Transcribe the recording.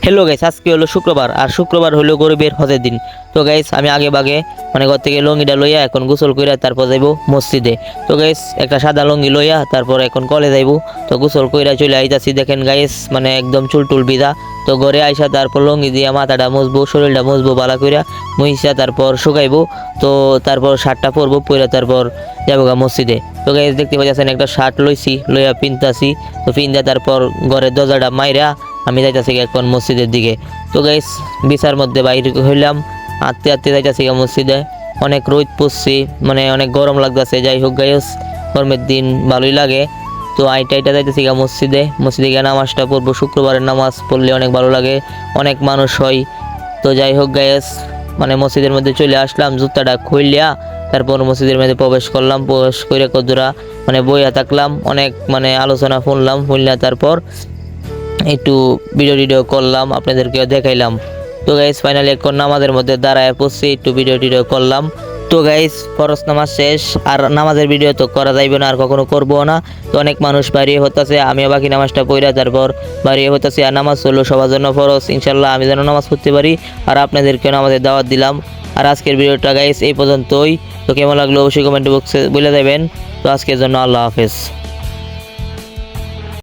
Hello guys, আজকে হলো শুক্রবার আর শুক্রবার হলো গরিবের হজের দিন। তো গাইস আমি আগে বাগে মানে ঘর থেকে লঙ্গিটা লইয়া এখন গোসল কইরা তারপর যাইবো মসজিদে। তো গাইস একটা সাদা লঙ্গি লইয়া তারপর এখন কলে যাইবো। তো গোসল কইরা চলে আইতাছি, দেখেন গাইস মানে একদম চুলটুল বিদা। তো ঘরে আইসা তারপর লঙ্গি দিয়া মাথাটা মুছবো, শরীরটা মুছবো বালা কইরা, মুইসা তারপর শুকাইবো। তো তারপর শার্টটা পরবো, পরে তারপর যাবো গা মসজিদে। তো গাইস দেখতে পাচ্ছেন একটা শার্ট লইছি, লইয়া পিনতাছি। তো পিনতে তারপর ঘরের দরজাটা মাইরা আমি যাইতাছি এখন মসজিদের দিকে। তো গাইস বিছার মধ্যে বাইরে হইলাম, আঁততে আঁততে যাইতাছি মসজিদে। অনেক রোদ পড়ছি, মানে অনেক গরম লাগতেছে। যাই হোক গাইস, গরমের দিন ভালোই লাগে। তো আইটা যাইতেছি মসজিদে গিয়ে নামাজটা পড়বো। শুক্রবারের নামাজ পড়লে অনেক ভালো লাগে, অনেক মানুষ হয়। তো যাই হোক গাইস, মানে মসজিদের মধ্যে চলে আসলাম, জুতাটা খুইলিয়া তারপর মসজিদের মধ্যে প্রবেশ করলাম। প্রবেশ করে কতরা মানে বইয়া থাকলাম, অনেক মানে আলোচনা শুনলাম তারপর একটু ভিডিও করলাম, আপনাদেরকে দেখাইলাম। তো গাইস ফাইনালি এখন নামাজের মধ্যে দাঁড়ায় পড়ছি, একটু ভিডিও করলাম। তো গাইস ফরজ নামাজ শেষ, আর নামাজের ভিডিও তো করা যাইবে না, আর কখনো করবো না। তো অনেক মানুষ বাইরে হতেছে, আমিও বাকি নামাজটা পড়া তারপর বাইরে হতেছি। আর নামাজ হলো সবার জন্য ফরজ, ইনশাল্লাহ আমি যেন নামাজ পড়তে পারি আর আপনাদেরকে নামাজের দাওয়াত দিলাম। আর আজকের ভিডিওটা গাইস এই পর্যন্তই। তো কেমন লাগলো অবশ্যই কমেন্ট বক্সে বলে দেবেন। তো আজকের জন্য আল্লাহ হাফেজ।